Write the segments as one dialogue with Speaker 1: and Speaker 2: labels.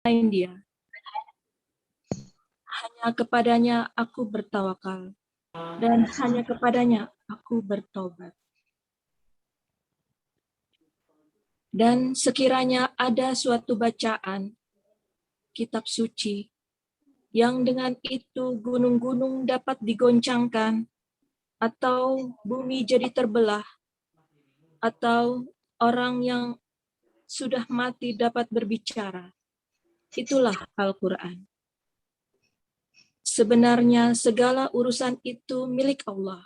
Speaker 1: selain Dia. Hanya kepadanya aku bertawakal, dan hanya kepadanya aku bertobat. Dan sekiranya ada suatu bacaan kitab suci yang dengan itu gunung-gunung dapat digoncangkan, atau bumi jadi terbelah, atau orang yang sudah mati dapat berbicara, itulah Al-Quran. Sebenarnya segala urusan itu milik Allah.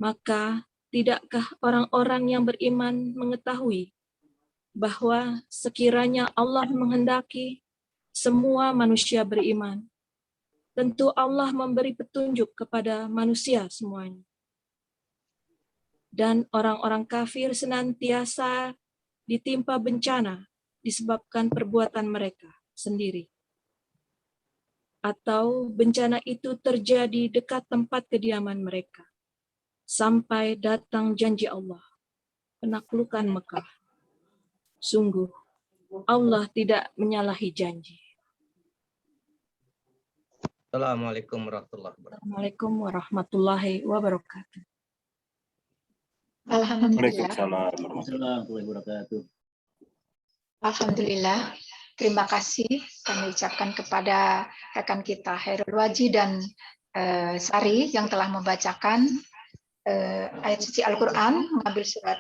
Speaker 1: Maka tidakkah orang-orang yang beriman mengetahui bahwa sekiranya Allah menghendaki semua manusia beriman, tentu Allah memberi petunjuk kepada manusia semuanya. Dan orang-orang kafir senantiasa ditimpa bencana disebabkan perbuatan mereka sendiri. Atau bencana itu terjadi dekat tempat kediaman mereka, sampai datang janji Allah, penaklukan Mekah. Sungguh, Allah tidak menyalahi janji.
Speaker 2: Assalamualaikum warahmatullahi wabarakatuh.
Speaker 1: Assalamualaikum warahmatullahi wabarakatuh.
Speaker 3: Alhamdulillah.
Speaker 4: Warahmatullahi wabarakatuh.
Speaker 3: Alhamdulillah. Terima kasih kami ucapkan kepada rekan kita Hairul Waji dan Sari yang telah membacakan ayat suci Al-Quran, mengambil surat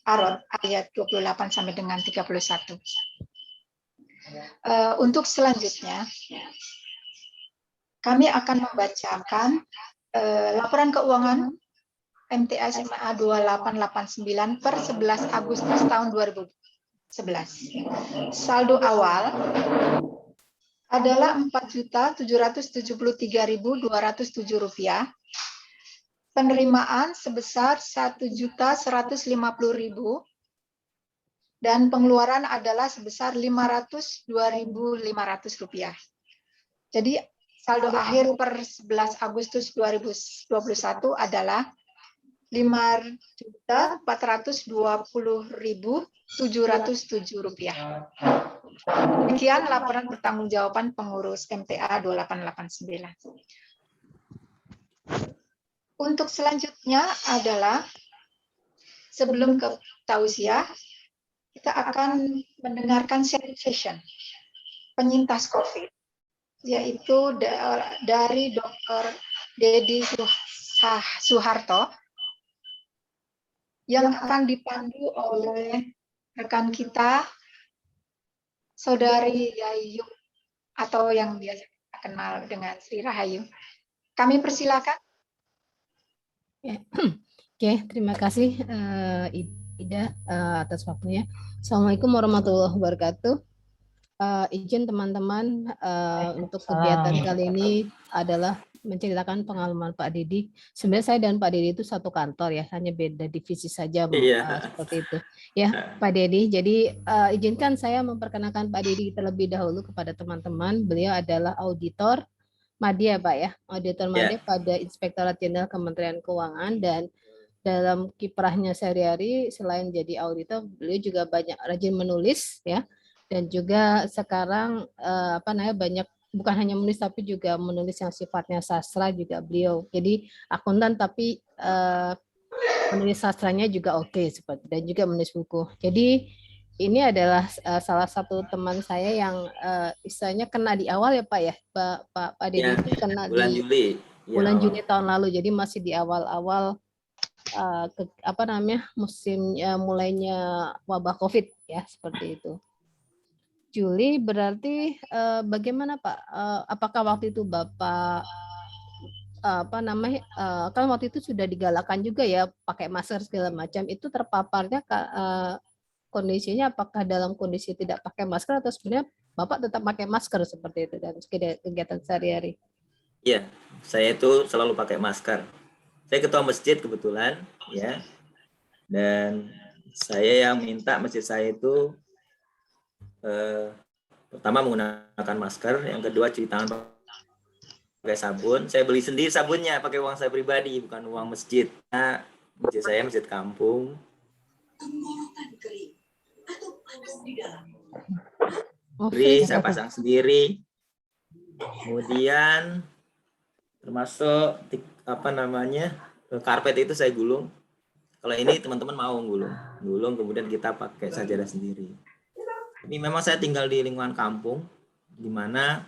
Speaker 3: Ar-Rod ayat 28 sampai dengan 31. Untuk selanjutnya, kami akan membacakan laporan keuangan MTA SMA 2889 per 11 Agustus tahun 2011. Saldo awal adalah Rp4.773.207. Penerimaan sebesar Rp1.150.000 dan pengeluaran adalah sebesar Rp502.500. Jadi saldo akhir per 11 Agustus 2021 adalah Rp5.420.707. Demikian laporan pertanggungjawaban pengurus MTA 2889. Untuk selanjutnya adalah sebelum ke tausiah, kita akan mendengarkan sharing session penyintas COVID, yaitu dari Dr. Dedi Suharto yang akan dipandu oleh rekan kita, Saudari Yayu, atau yang biasa kenal dengan Sri Rahayu. Kami persilakan.
Speaker 5: Oke, terima kasih Ida atas waktunya. Assalamualaikum warahmatullahi wabarakatuh. Izin teman-teman untuk kegiatan kali ini adalah menceritakan pengalaman Pak Didi. Sebenarnya saya dan Pak Didi itu satu kantor ya, hanya beda divisi saja seperti itu. Ya, Pak Didi. Jadi izinkan saya memperkenalkan Pak Didi terlebih dahulu kepada teman-teman. Beliau adalah auditor Madya, Pak ya, auditor Madya pada Inspektorat Jenderal Kementerian Keuangan, dan dalam kiprahnya sehari-hari selain jadi auditor, beliau juga banyak rajin menulis ya, dan juga sekarang banyak bukan hanya menulis tapi juga menulis yang sifatnya sastra juga beliau. Jadi akuntan tapi menulis sastranya juga oke, seperti, dan juga menulis buku. Jadi ini adalah salah satu teman saya yang istilahnya kena di awal ya Pak ya, Pak Didi itu kena
Speaker 2: bulan
Speaker 5: di
Speaker 2: Juli.
Speaker 5: Bulan Juni tahun lalu, jadi masih di awal-awal musim mulainya wabah COVID ya, seperti itu. Juli berarti bagaimana Pak? Apakah waktu itu Bapak kan waktu itu sudah digalakan juga ya pakai masker segala macam, itu terpaparnya kondisinya apakah dalam kondisi tidak pakai masker atau sebenarnya Bapak tetap pakai masker seperti itu dalam kegiatan sehari-hari?
Speaker 2: Iya, saya itu selalu pakai masker. Saya ketua masjid kebetulan ya. Dan saya yang minta masjid saya itu pertama menggunakan masker, yang kedua cuci tangan pakai sabun. Saya beli sendiri sabunnya pakai uang saya pribadi, bukan uang masjid. Nah, masjid saya masjid kampung.
Speaker 5: Oh,
Speaker 2: Free,
Speaker 5: free
Speaker 2: saya
Speaker 5: berarti.
Speaker 2: pasang sendiri. Kemudian termasuk apa namanya, karpet itu saya gulung. Kalau ini teman-teman mau gulung, kemudian kita pakai sajadah sendiri. Ini memang saya tinggal di lingkungan kampung, di mana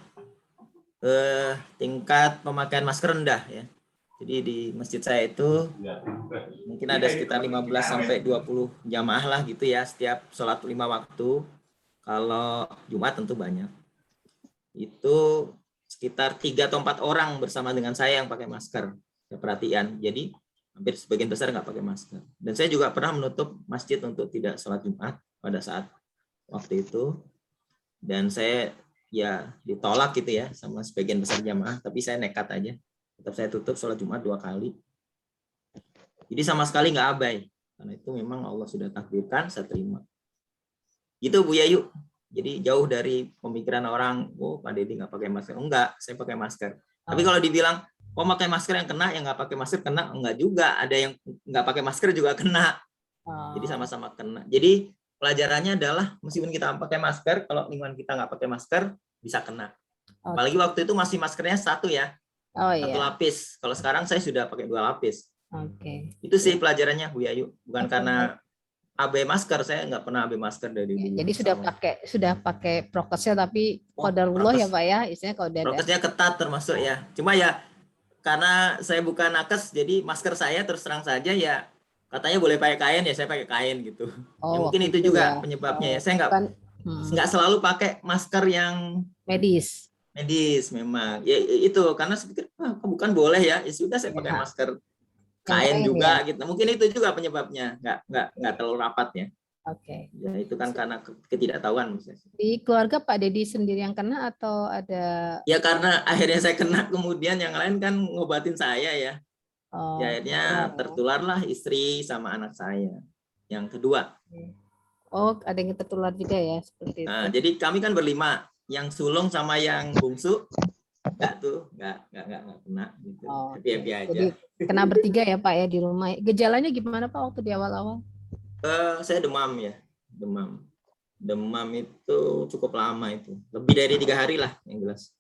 Speaker 2: tingkat pemakaian masker rendah ya. Jadi di masjid saya itu mungkin ada sekitar 15 sampai 20 jamaah lah gitu ya, setiap sholat 5 waktu. Kalau Jumat tentu banyak. Itu sekitar 3 atau 4 orang bersama dengan saya yang pakai masker. Saya perhatian. Jadi hampir sebagian besar nggak pakai masker. Dan saya juga pernah menutup masjid untuk tidak sholat Jumat pada saat waktu itu. Dan saya ya ditolak gitu ya sama sebagian besar jamaah, tapi saya nekat aja. Tetap saya tutup sholat Jumat 2 kali. Jadi sama sekali nggak abai. Karena itu memang Allah sudah takdirkan, saya terima. Gitu Bu Yayu. Jadi jauh dari pemikiran orang, oh Pak Deddy nggak pakai masker. Enggak, saya pakai masker. Tapi kalau dibilang, kok pakai masker yang kena, yang nggak pakai masker kena, enggak juga. Ada yang nggak pakai masker juga kena. Jadi sama-sama kena. Jadi pelajarannya adalah meskipun kita pakai masker, kalau lingkungan kita nggak pakai masker, bisa kena. Apalagi waktu itu masih maskernya satu ya. Satu lapis. Kalau sekarang saya sudah pakai 2 lapis. Itu sih pelajarannya Bu Yayu. Bukan karena AB masker, saya nggak pernah AB masker dari dulu.
Speaker 5: Jadi sudah pakai prokesnya, tapi qadarullah ya Pak ya, istilahnya kalau ada.
Speaker 2: Prokesnya ketat termasuk ya. Cuma ya karena saya bukan nakes, jadi masker saya terus terang saja ya katanya boleh pakai kain, ya saya pakai kain gitu. Ya, mungkin itu juga penyebabnya ya. Saya nggak selalu pakai masker yang
Speaker 5: medis
Speaker 2: memang. Ya itu karena saya pikir bukan boleh ya. Ya sudah saya pakai masker kain juga gitu. Mungkin itu juga penyebabnya, nggak terlalu rapat ya. Ya itu kan karena ketidaktahuan misalnya.
Speaker 5: Di keluarga Pak Deddy sendiri yang kena atau ada?
Speaker 2: Ya karena akhirnya saya kena, kemudian yang lain kan ngobatin saya ya. Ya akhirnya tertularlah istri sama anak saya yang kedua.
Speaker 5: Ada yang tertular juga ya seperti itu.
Speaker 2: Nah, jadi kami kan berlima, yang sulung sama yang bungsu nggak kena gitu. Happy aja.
Speaker 5: Jadi kena bertiga ya Pak ya di rumah. Gejalanya gimana Pak waktu di awal-awal?
Speaker 2: Saya demam ya, demam itu cukup lama itu, lebih dari 3 hari lah yang jelas.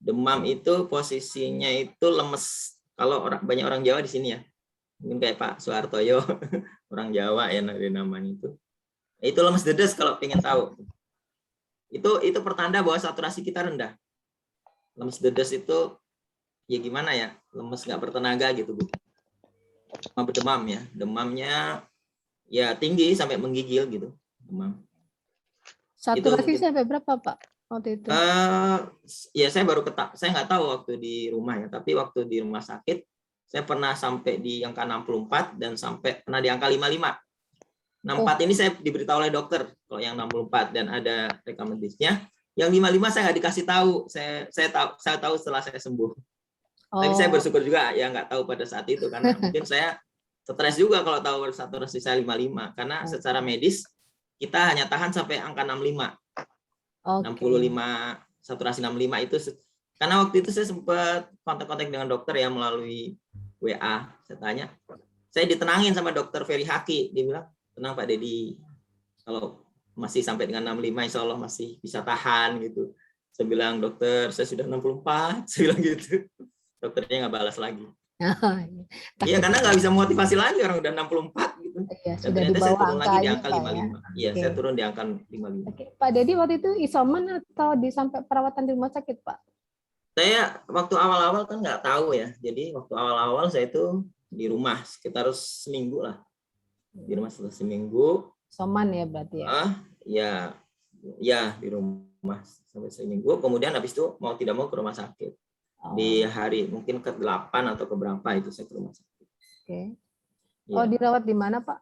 Speaker 2: Demam itu posisinya itu lemes. Kalau banyak orang Jawa di sini ya, mungkin kayak Pak Soehartoyo, orang Jawa ya dari namanya itu. Itu lemes dedes kalau pengen tahu. Itu pertanda bahwa saturasi kita rendah. Lemes dedes itu ya gimana ya, lemes nggak bertenaga gitu Bu. Demam ya, demamnya ya tinggi sampai menggigil gitu, demam.
Speaker 5: Saturasi sampai berapa Pak waktu itu?
Speaker 2: Ya saya baru saya nggak tahu waktu di rumah ya, tapi waktu di rumah sakit saya pernah sampai di angka 64 dan sampai pernah di angka 55. 64 ini saya diberitahu oleh dokter kalau yang 64 dan ada rekam medisnya. Yang 55 saya nggak dikasih tahu, saya tahu setelah saya sembuh. Tapi saya bersyukur juga ya nggak tahu pada saat itu karena mungkin saya stres juga kalau tahu saturasi saya 55 karena secara medis kita hanya tahan sampai angka 65. 65 saturasi 65 itu karena waktu itu saya sempat kontak-kontak dengan dokter ya melalui WA. Saya tanya, saya ditenangin sama dokter Ferry Haki, dia bilang, "Tenang Pak Deddy, kalau masih sampai dengan 65 insya Allah masih bisa tahan gitu." Saya bilang, "Dokter, saya sudah 64." Saya bilang gitu. Dokternya nggak balas lagi. Iya, karena nggak bisa motivasi lagi, orang udah 64 gitu.
Speaker 5: Ya,
Speaker 2: dan ternyata saya turun lagi di angka 55. Iya, saya turun di angka 55.
Speaker 5: Pak Deddy waktu itu isoman atau sampai perawatan di rumah sakit, Pak?
Speaker 2: Saya waktu awal-awal kan nggak tahu ya. Jadi waktu awal-awal saya itu di rumah sekitar seminggu lah. Di rumah setelah seminggu.
Speaker 5: Isoman ya berarti ya? Ya di rumah sampai seminggu. Kemudian habis itu mau tidak mau ke rumah sakit. Di hari mungkin ke-8 atau ke-berapa itu saya ke rumah sakit. Ya. Dirawat di mana Pak?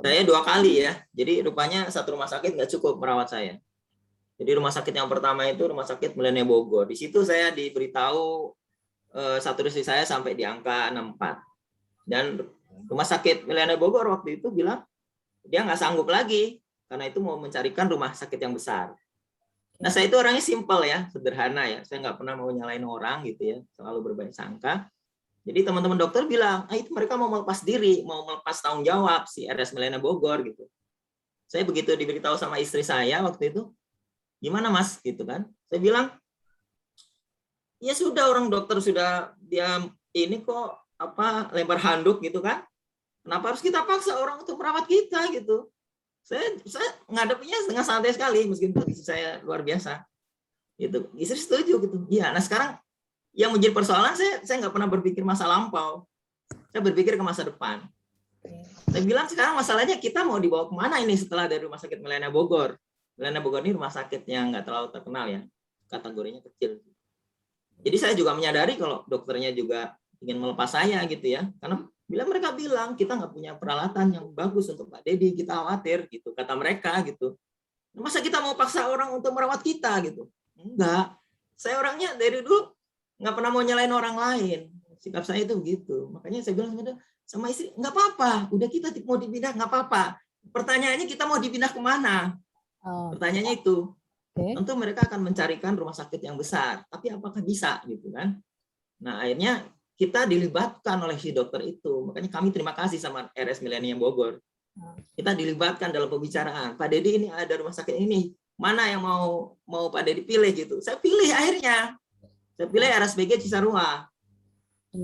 Speaker 2: Saya 2 kali ya. Jadi rupanya satu rumah sakit nggak cukup merawat saya. Jadi rumah sakit yang pertama itu Rumah Sakit Milenia Bogor. Di situ saya diberitahu saturasi saya sampai di angka 64. Dan Rumah Sakit Milenia Bogor waktu itu bilang dia nggak sanggup lagi karena itu mau mencarikan rumah sakit yang besar. Nah saya itu orangnya simpel ya, sederhana ya. Saya nggak pernah mau nyalain orang gitu ya, selalu berbaik sangka. Jadi teman-teman dokter bilang, itu mereka mau melepas diri, mau melepas tanggung jawab si RS Milenia Bogor gitu. Saya begitu diberitahu sama istri saya waktu itu, Gimana Mas gitu kan? Saya bilang ya sudah, orang dokter sudah dia ini kok lempar handuk gitu kan? Kenapa harus kita paksa orang untuk merawat kita gitu? Saya ngadepinnya dengan santai sekali meskipun kondisi saya luar biasa. Gitu. Istri setuju gitu. Iya, nah sekarang yang menjadi persoalan saya nggak pernah berpikir masa lampau. Saya berpikir ke masa depan. Saya bilang sekarang masalahnya kita mau dibawa kemana ini setelah dari Rumah Sakit Milena Bogor. Milena Bogor ini rumah sakit yang nggak terlalu terkenal ya, kategorinya kecil. Jadi saya juga menyadari kalau dokternya juga ingin melepas saya gitu ya, karena mereka bilang kita nggak punya peralatan yang bagus untuk Pak Dedi, kita khawatir gitu, kata mereka gitu. Masa kita mau paksa orang untuk merawat kita gitu? Enggak. Saya orangnya dari dulu nggak pernah mau nyalain orang lain. Sikap saya itu begitu. Makanya saya bilang sama istri, nggak apa-apa, udah kita mau dipindah nggak apa-apa. Pertanyaannya kita mau dipindah kemana? Pertanyaannya itu. Tentu mereka akan mencarikan rumah sakit yang besar, tapi apakah bisa gitu kan? Nah akhirnya kita dilibatkan oleh si dokter itu. Makanya kami terima kasih sama RS Millennium Bogor. Kita dilibatkan dalam pembicaraan. Pak Dedi ini ada rumah sakit ini, mana yang mau Pak Dedi pilih gitu? Saya pilih akhirnya. Saya pilih RSBG Cisarua.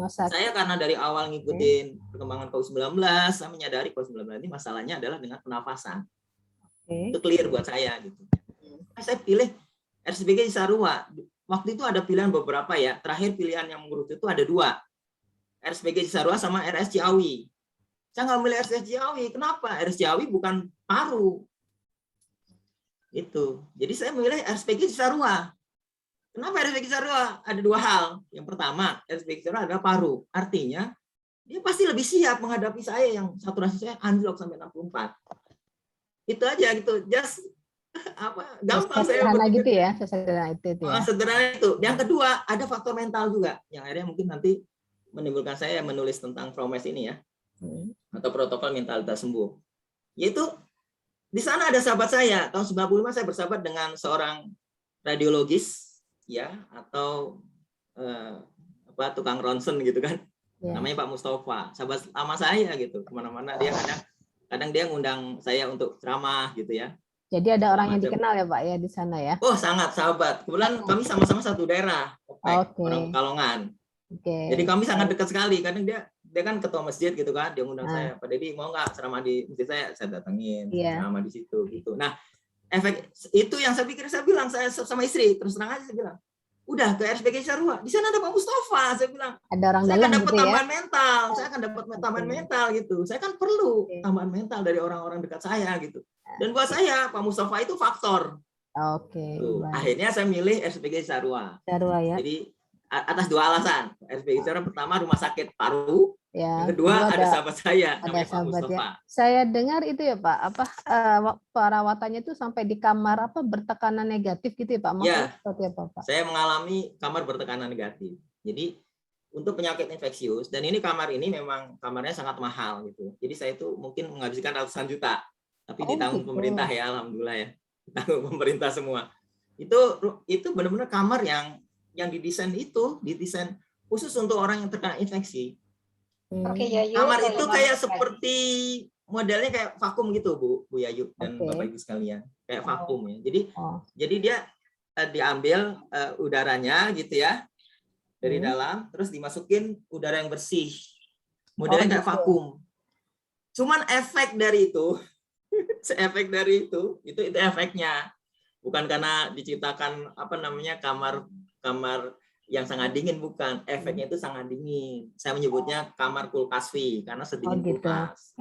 Speaker 2: Saya karena dari awal ngikutin perkembangan COVID-19, saya menyadari COVID-19 ini masalahnya adalah dengan pernafasan. Itu clear buat saya gitu. Saya pilih RSBG Cisarua. Waktu itu ada pilihan beberapa ya. Terakhir pilihan yang menurut itu ada 2. RSBG Cisarua sama RS Ciawi. Saya nggak milih RS Ciawi. Kenapa? RS Ciawi bukan paru. Itu. Jadi saya memilih RSBG Cisarua. Kenapa RSBG Cisarua? Ada 2 hal. Yang pertama, RSBG Cisarua adalah paru. Artinya, dia pasti lebih siap menghadapi saya yang saturasi saya anjlok sampai 64. Itu aja gitu. Just gampang saya
Speaker 5: sederhana gitu ya, sederhana itu ya.
Speaker 2: Sederhana itu. Yang kedua, ada faktor mental juga yang akhirnya mungkin nanti menimbulkan saya menulis tentang Promes ini ya. Atau protokol mentalitas sembuh. Yaitu di sana ada sahabat saya. Tahun 95 saya bersahabat dengan seorang radiologis ya, atau tukang ronsen gitu kan. Namanya Pak Mustafa. Sahabat lama saya gitu. Kemana-mana dia kadang dia ngundang saya untuk ceramah gitu ya.
Speaker 5: Jadi ada orang yang dikenal ya Pak ya di sana ya?
Speaker 2: Oh sangat sahabat. Kebetulan kami sama-sama satu daerah, orang Pekalongan. Jadi kami sangat dekat sekali. Kadang dia kan ketua masjid gitu kan, dia ngundang saya, Pak Dedi mau nggak ceramah di masjid saya datengin, ceramah di situ gitu. Nah efek itu yang saya pikir, saya bilang saya sama istri terus terang aja saya bilang, udah ke RSBG Cisarua, di sana ada Pak Mustafa, saya bilang.
Speaker 5: Ada orang
Speaker 2: saya
Speaker 5: dalam
Speaker 2: akan dapat
Speaker 5: gitu
Speaker 2: tambahan mental, saya akan dapat tambahan mental gitu. Saya kan perlu tambahan mental dari orang-orang dekat saya gitu. Dan buat saya Pak Mustafa itu faktor. Akhirnya saya milih RSBG Cisarua.
Speaker 5: Ya.
Speaker 2: Jadi atas 2 alasan. RSBG Cisarua pertama rumah sakit paru.
Speaker 5: Ya,
Speaker 2: yang kedua ada sahabat saya namanya Pak Mustafa.
Speaker 5: Ya. Saya dengar itu ya Pak, perawatannya itu sampai di kamar bertekanan negatif gitu ya Pak?
Speaker 2: Ya,
Speaker 5: seperti apa Pak?
Speaker 2: Saya mengalami kamar bertekanan negatif. Jadi untuk penyakit infeksius, dan ini kamar ini memang kamarnya sangat mahal gitu. Jadi saya itu mungkin menghabiskan ratusan juta, tapi ditanggung pemerintah ya, alhamdulillah ya, ditanggung pemerintah semua. Itu benar-benar kamar yang didesain khusus untuk orang yang terkena infeksi. Kamar itu kayak seperti modelnya kayak vakum gitu Bu Yayu dan Bapak Ibu sekalian, kayak vakum ya. Jadi dia diambil udaranya gitu ya dari dalam, terus dimasukin udara yang bersih, modelnya kayak vakum. Cuman efek dari itu itu efeknya bukan karena diciptakan kamar yang sangat dingin, bukan, efeknya itu sangat dingin. Saya menyebutnya kamar kulkas V karena sedingin kulkas.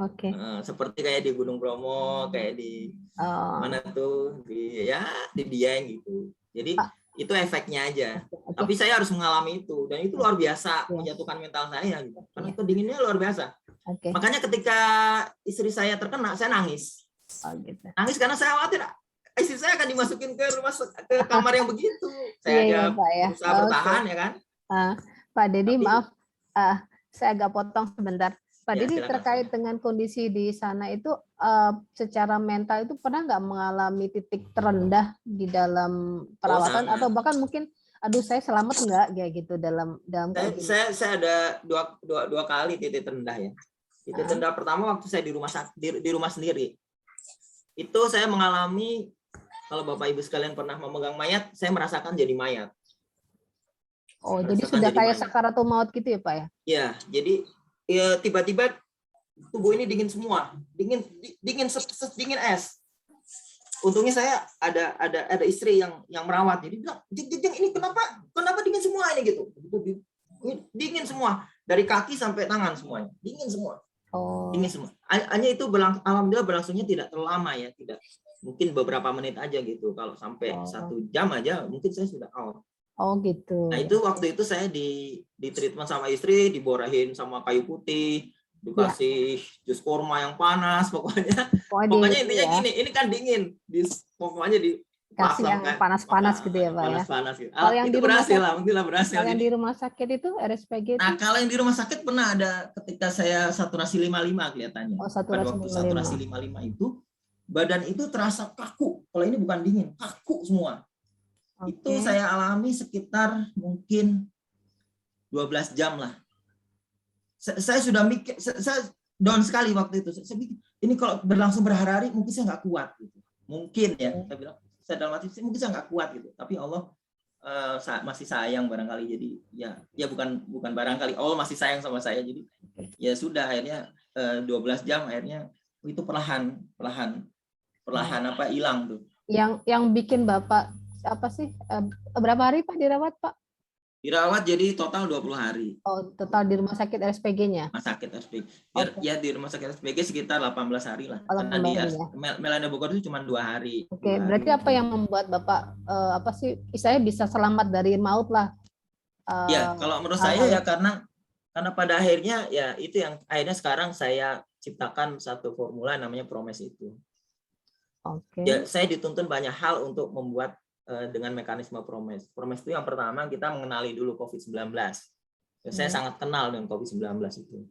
Speaker 2: Seperti kayak di Gunung Bromo, kayak di mana tuh di Dieng gitu. Jadi itu efeknya aja. Tapi saya harus mengalami itu, dan itu luar biasa menjatuhkan mental saya gitu. Karena itu dinginnya luar biasa. Makanya ketika istri saya terkena, saya nangis. Nangis karena saya khawatir istri saya akan dimasukin ke kamar yang begitu. Saya berusaha bertahan ya kan.
Speaker 5: Pak Dedi, maaf, saya agak potong sebentar. Pak Dedi, terkait dengan kondisi di sana itu secara mental itu pernah nggak mengalami titik terendah di dalam perawatan atau bahkan mungkin saya selamat nggak kayak gitu dalam
Speaker 2: saya ada dua kali titik terendah ya. Titik terendah pertama waktu saya di rumah sendiri. Itu saya mengalami kalau Bapak Ibu sekalian pernah memegang mayat, saya merasakan jadi mayat.
Speaker 5: Oh, jadi
Speaker 2: Merasakan
Speaker 5: sudah
Speaker 2: jadi
Speaker 5: kayak
Speaker 2: mayat.
Speaker 5: sakaratul maut gitu ya, Pak ya?
Speaker 2: Ya, jadi ya, tiba-tiba tubuh ini dingin semua, dingin dingin es. Untungnya saya ada istri yang merawat, jadi bilang, "Jeng, ini kenapa dingin semua ini gitu?" Dingin semua dari kaki sampai tangan semuanya, dingin semua.
Speaker 5: Oh.
Speaker 2: Dingin semua. Hanya itu alhamdulillah berlangsungnya tidak terlalu lama ya, tidak mungkin beberapa menit aja gitu. Kalau sampai 1 jam aja mungkin saya sudah out.
Speaker 5: Oh gitu.
Speaker 2: Nah itu waktu itu saya di treatment sama istri, diborahin sama kayu putih, dikasih jus kurma yang panas, pokoknya intinya gini, ini kan dingin, pokoknya
Speaker 5: kasih yang panas-panas gitu ya, Pak ya.
Speaker 2: Panas-panas gitu.
Speaker 5: Kalau yang
Speaker 2: itu berhasil, alhamdulillah berhasil.
Speaker 5: Kalau yang di rumah sakit itu RSPG itu?
Speaker 2: Nah kalau yang di rumah sakit pernah ada ketika saya saturasi 55 kelihatannya.
Speaker 5: Oh,
Speaker 2: pada waktu saturasi 55 itu badan itu terasa kaku. Kalau ini bukan dingin, kaku semua. Okay. Itu saya alami sekitar mungkin 12 jam lah. Saya sudah mikir, saya down sekali waktu itu. Saya mikir, ini kalau berlangsung berhari-hari mungkin saya nggak kuat. Gitu. Mungkin ya, saya bilang, saya dalam hati mungkin saya nggak kuat gitu. Tapi Allah masih sayang barangkali. Jadi ya bukan barangkali, Allah masih sayang sama saya. Jadi ya sudah akhirnya 12 jam akhirnya itu perlahan apa hilang tuh.
Speaker 5: Yang bikin Bapak apa sih, berapa hari Pak dirawat, Pak?
Speaker 2: Dirawat jadi total 20 hari.
Speaker 5: Oh, total di rumah sakit RSPG-nya?
Speaker 2: Rumah sakit RSPG. Ya di rumah sakit RSPG sekitar 18 hari lah.
Speaker 5: 18
Speaker 2: karena di
Speaker 5: ya.
Speaker 2: Melanda Bogor itu cuma 2 hari.
Speaker 5: Oke, berarti apa yang membuat Bapak apa sih, saya bisa selamat dari maut lah?
Speaker 2: Ya, kalau menurut saya ya karena pada akhirnya ya itu yang akhirnya sekarang saya ciptakan satu formula namanya Promes itu.
Speaker 5: Oke.
Speaker 2: Ya, saya dituntun banyak hal untuk membuat dengan mekanisme Promes. Promes itu yang pertama kita mengenali dulu COVID-19. Ya, saya sangat kenal dengan COVID-19 itu.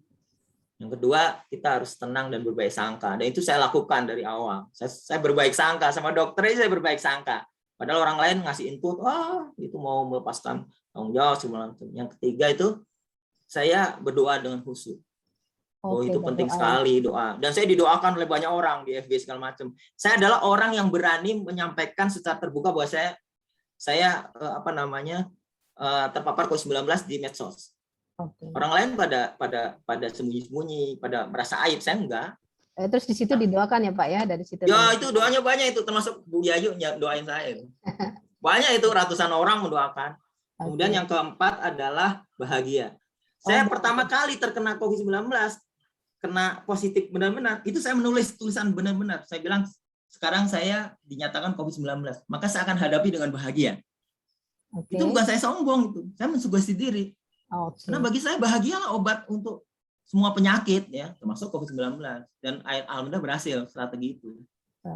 Speaker 2: Yang kedua, kita harus tenang dan berbaik sangka. Dan itu saya lakukan dari awal. Saya berbaik sangka sama dokternya, saya berbaik sangka. Padahal orang lain ngasih input, itu mau melepaskan tanggung jawab. Yang ketiga itu saya berdoa dengan khusyuk. Itu penting sekali doa. Dan saya didoakan oleh banyak orang di FB segala macam. Saya adalah orang yang berani menyampaikan secara terbuka bahwa saya terpapar COVID-19 di medsos. Orang lain pada sembunyi-sembunyi, pada merasa aib, saya enggak.
Speaker 5: Terus di situ didoakan ya Pak ya, dari situ.
Speaker 2: Ya itu doanya banyak itu, termasuk Bu Yayu doain saya. Banyak itu, ratusan orang mendoakan. Kemudian yang keempat adalah bahagia. Saya pertama kali terkena COVID-19, kena positif benar-benar, itu saya menulis tulisan benar-benar. Saya bilang, sekarang saya dinyatakan COVID-19, maka saya akan hadapi dengan bahagia. Itu bukan saya sombong, itu saya mensugesti diri. Karena bagi saya bahagialah obat untuk semua penyakit ya, termasuk COVID-19. Dan alhamdulillah berhasil strategi itu.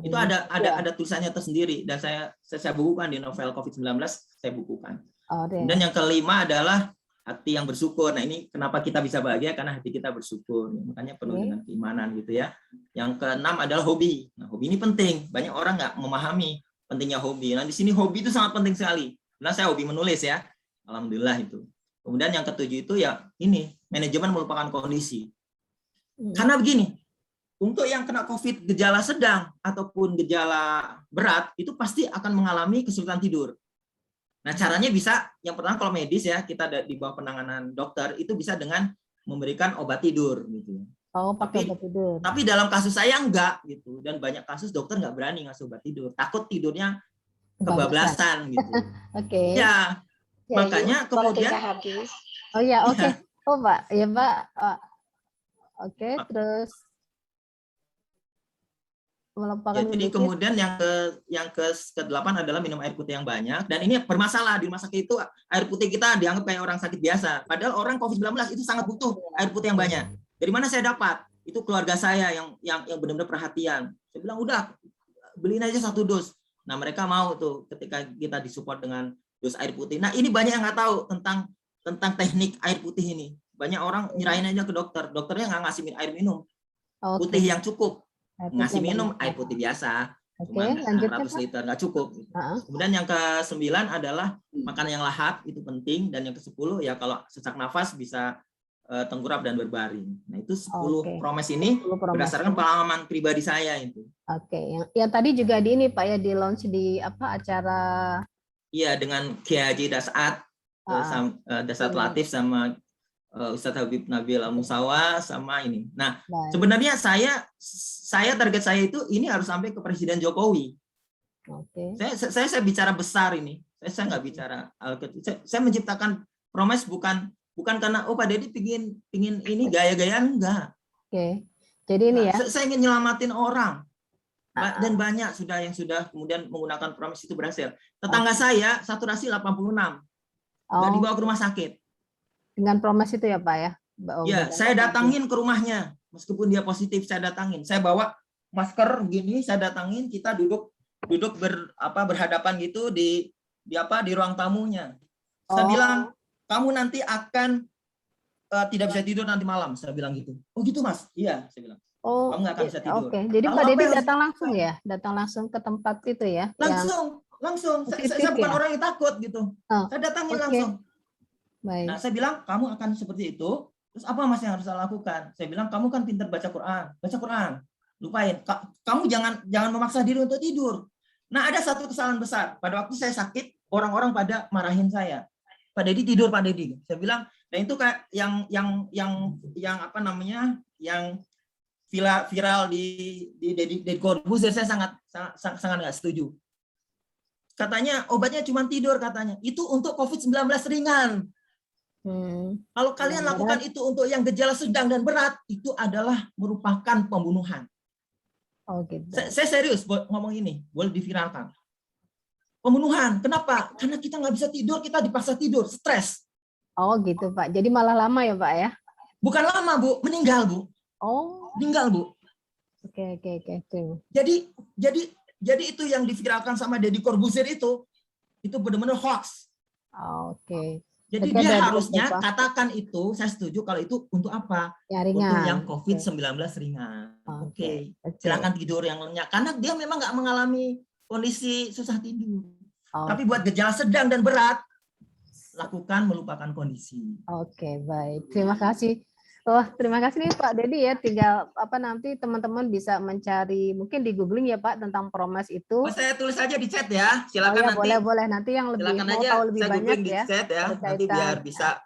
Speaker 2: Itu ada tulisannya tersendiri dan saya bukukan di novel COVID-19, saya bukukan. Dan yang kelima adalah hati yang bersyukur. Nah ini kenapa kita bisa bahagia, karena hati kita bersyukur. Makanya penuh dengan keimanan gitu ya. Yang keenam adalah hobi. Nah hobi ini penting. Banyak orang nggak memahami pentingnya hobi. Nah di sini hobi itu sangat penting sekali. Nah saya hobi menulis ya. Alhamdulillah itu. Kemudian yang ketujuh itu ya ini, manajemen melupakan kondisi. Karena begini, untuk yang kena COVID gejala sedang ataupun gejala berat, itu pasti akan mengalami kesulitan tidur. Nah caranya bisa, yang pertama kalau medis ya, kita di bawah penanganan dokter, itu bisa dengan memberikan obat tidur. Gitu.
Speaker 5: Pakai obat tidur.
Speaker 2: Tapi dalam kasus saya enggak, gitu. Dan banyak kasus dokter nggak berani ngasih obat tidur. Takut tidurnya kebablasan. Gitu.
Speaker 5: Oke.
Speaker 2: Ya. Makanya kemudian
Speaker 5: Oh ya, oke. Oh Pak, ya Pak. Oke, terus
Speaker 2: ya, jadi kemudian yang ke-8 adalah minum air putih yang banyak, dan ini bermasalah di rumah sakit itu air putih kita dianggap kayak orang sakit biasa, padahal orang COVID-19 itu sangat butuh air putih yang banyak. Dari mana saya dapat? Itu keluarga saya yang benar-benar perhatian. Saya bilang udah beliin aja 1 dos. Nah mereka mau tuh ketika kita disupport dengan dos air putih. Nah ini banyak yang nggak tahu tentang teknik air putih ini. Banyak orang nyerahin aja ke dokter. Dokternya nggak ngasih air minum putih yang cukup. Ngasih minum air putih biasa. Cuma 100 liter nggak cukup. Kemudian yang ke-9 adalah makanan yang lahap, itu penting. Dan yang ke-10 ya kalau sesak nafas bisa tengkurap dan berbaring. Nah, itu 10
Speaker 5: Oke.
Speaker 2: promes ini
Speaker 5: 10 promes.
Speaker 2: berdasarkan pengalaman pribadi saya itu.
Speaker 5: Oke, yang tadi juga di ini Pak ya, di launch di apa acara
Speaker 2: Iya, dengan Kiai Haji Dasat, Dasat Latif sama Ustadz Habib Nabil Al-Musawa sama ini. Nah,
Speaker 5: baik.
Speaker 2: sebenarnya saya target saya itu ini harus sampai ke Presiden Jokowi.
Speaker 5: Oke.
Speaker 2: Saya bicara besar ini. Saya nggak bicara saya menciptakan promes bukan karena Pak Deddy pingin ini gaya-gayaan, enggak.
Speaker 5: Oke. Jadi ini ya.
Speaker 2: Saya ingin nyelamatin orang. Dan banyak yang sudah kemudian menggunakan promes itu berhasil. Tetangga saya saturasi 86. Nggak dibawa ke rumah sakit.
Speaker 5: Dengan promes itu ya Pak ya?
Speaker 2: Ya, saya datangin ke rumahnya. Meskipun dia positif, saya datangin. Saya bawa masker gini, saya datangin, kita duduk berhadapan gitu di ruang tamunya. Saya bilang, kamu nanti akan tidak bisa tidur nanti malam, saya bilang gitu. Oh gitu Mas? Iya, saya bilang. Kamu nggak akan bisa tidur.
Speaker 5: Oke, jadi Pak Deddy datang langsung ya? Datang langsung ke tempat itu ya?
Speaker 2: Langsung. Saya bukan orang yang takut gitu. Saya datangin langsung.
Speaker 5: Baik.
Speaker 2: Nah, saya bilang, kamu akan seperti itu, terus apa Mas yang harus saya lakukan? Saya bilang, kamu kan pintar baca Quran. Lupain. Kamu jangan memaksa diri untuk tidur. Nah, ada satu kesalahan besar. Pada waktu saya sakit, orang-orang pada marahin saya. Pak Deddy tidur, Pak Deddy. Saya bilang, nah itu kayak yang apa namanya? Yang viral di Deddy Corbuzier, saya sangat nggak setuju. Katanya obatnya cuma tidur katanya. Itu untuk COVID-19 ringan. Kalau kalian lakukan itu untuk yang gejala sedang dan berat, itu adalah merupakan pembunuhan.
Speaker 5: Oh gitu.
Speaker 2: Saya serius ngomong ini, boleh diviralkan. Pembunuhan, kenapa? Karena kita nggak bisa tidur, kita dipaksa tidur, stres.
Speaker 5: Oh gitu Pak, jadi malah lama ya Pak ya?
Speaker 2: Bukan lama Bu, meninggal Bu.
Speaker 5: Oh.
Speaker 2: Meninggal Bu.
Speaker 5: Oke.
Speaker 2: Jadi itu yang diviralkan sama Deddy Corbuzier itu benar-benar hoax.
Speaker 5: Oke.
Speaker 2: Jadi dia harusnya katakan itu, saya setuju kalau itu untuk apa?
Speaker 5: Ya, ringan.
Speaker 2: Untuk yang COVID-19 ringan. Oke. Silakan tidur yang lenyak. Karena dia memang nggak mengalami kondisi susah tidur. Tapi buat gejala sedang dan berat, lakukan melupakan kondisi.
Speaker 5: Oke, baik. Terima kasih. Terima kasih nih Pak Deddy ya. Tinggal nanti teman-teman bisa mencari, mungkin di googling ya Pak tentang promes itu.
Speaker 2: Saya tulis aja di chat ya. Silakan nanti.
Speaker 5: Boleh. Nanti yang lebih mau
Speaker 2: aja,
Speaker 5: tahu lebih banyak
Speaker 2: di
Speaker 5: ya.
Speaker 2: chat ya. Nanti biar bisa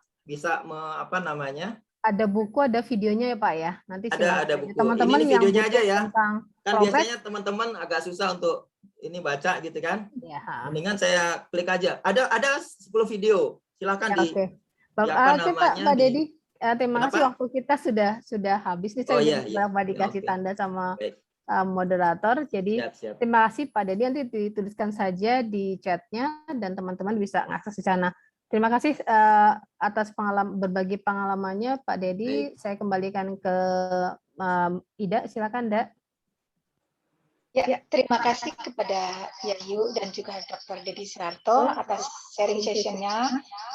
Speaker 5: Ada buku, ada videonya ya Pak ya. Nanti
Speaker 2: ada buku.
Speaker 5: Teman-teman
Speaker 2: ini
Speaker 5: yang
Speaker 2: videonya aja ya.
Speaker 5: Tentang
Speaker 2: kan
Speaker 5: promes,
Speaker 2: biasanya teman-teman agak susah untuk ini baca gitu kan.
Speaker 5: Ya.
Speaker 2: Mendingan saya klik aja. Ada 10 video. Silakan
Speaker 5: Oke. Pak Deddy. Terima kasih, waktu kita sudah habis nih. Saya berapa dikasih tanda sama moderator. Jadi siap. Terima kasih Pak Deddy, nanti dituliskan saja di chatnya dan teman-teman bisa akses di sana. Terima kasih atas berbagi pengalamannya Pak Deddy. Saya kembalikan ke Ida, silakan Ida.
Speaker 3: Ya, terima kasih kepada Yayu dan juga Dr. Deddy Suharto atas sharing sessionnya,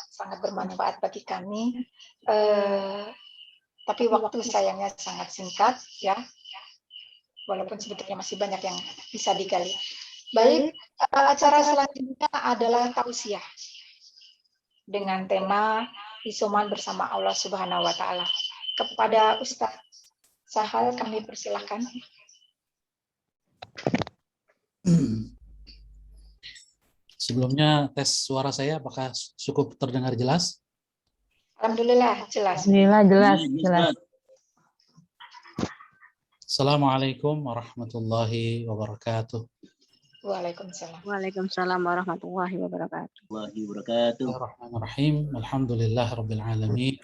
Speaker 3: sangat bermanfaat bagi kami. Tapi waktu sayangnya sangat singkat, ya. Walaupun sebetulnya masih banyak yang bisa digali. Baik, acara selanjutnya adalah tausiah dengan tema isoman bersama Allah Subhanahu wa Ta'ala. Kepada Ustadz Sahal kami persilahkan.
Speaker 6: Sebelumnya tes suara saya apakah cukup terdengar jelas?
Speaker 3: Alhamdulillah jelas.
Speaker 5: Jelas.
Speaker 6: Assalamualaikum warahmatullahi wabarakatuh.
Speaker 3: Waalaikumsalam warahmatullahi wabarakatuh.
Speaker 6: Bismillahirrahmanirrahim. Alhamdulillah rabbil alamin.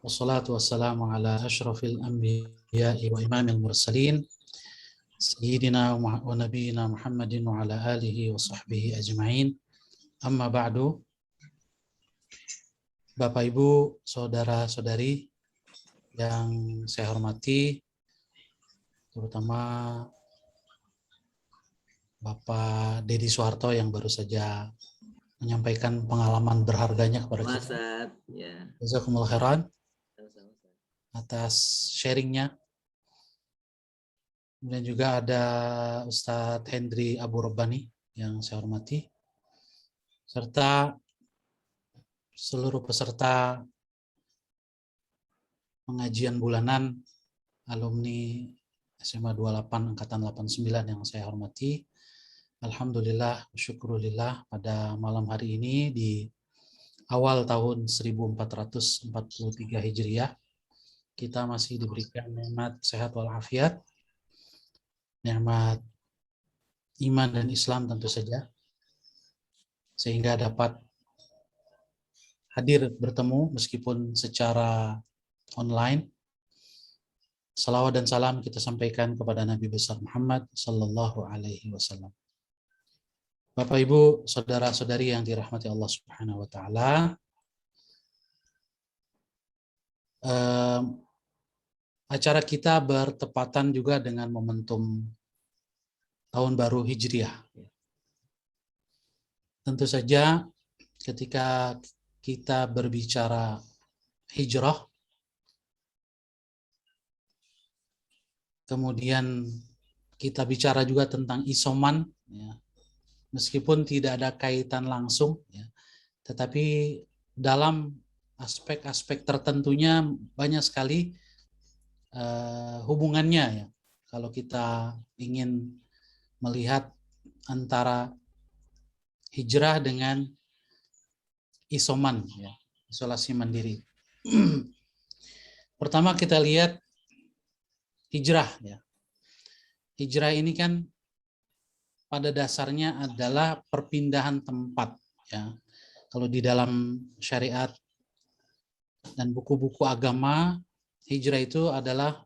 Speaker 6: Wassalatu wassalamu ala asyrafil anbiya'i wa imamil mursalin. Sayyidina wa nabiyina Muhammadin wa ala alihi wa sahbihi ajma'in. Amma ba'du. Bapak Ibu, saudara-saudari yang saya hormati, terutama Bapak Deddy Suharto yang baru saja menyampaikan pengalaman berharganya kepada kita. Jazakumullah khairan atas sharingnya. Kemudian juga ada Ustadz Hendri Abu Rabbani yang saya hormati, serta seluruh peserta pengajian bulanan alumni SMA 28 Angkatan 89 yang saya hormati. Alhamdulillah, syukurillah, pada malam hari ini di awal tahun 1443 Hijriah, kita masih diberikan nikmat sehat walafiat, nikmat iman dan Islam tentu saja, sehingga dapat hadir bertemu meskipun secara online. Salawat dan salam kita sampaikan kepada Nabi besar Muhammad sallallahu alaihi wasallam. Bapak Ibu, saudara-saudari yang dirahmati Allah Subhanahu wa taala, acara kita bertepatan juga dengan momentum Tahun Baru Hijriah. Tentu saja ketika kita berbicara hijrah, kemudian kita bicara juga tentang isoman, ya, meskipun tidak ada kaitan langsung, ya, tetapi dalam aspek-aspek tertentunya banyak sekali hubungannya, ya. Kalau kita ingin melihat antara hijrah dengan isoman, ya, isolasi mandiri. Pertama kita lihat hijrah, ya. Hijrah ini kan pada dasarnya adalah perpindahan tempat, ya. Kalau di dalam syariat dan buku-buku agama, hijrah itu adalah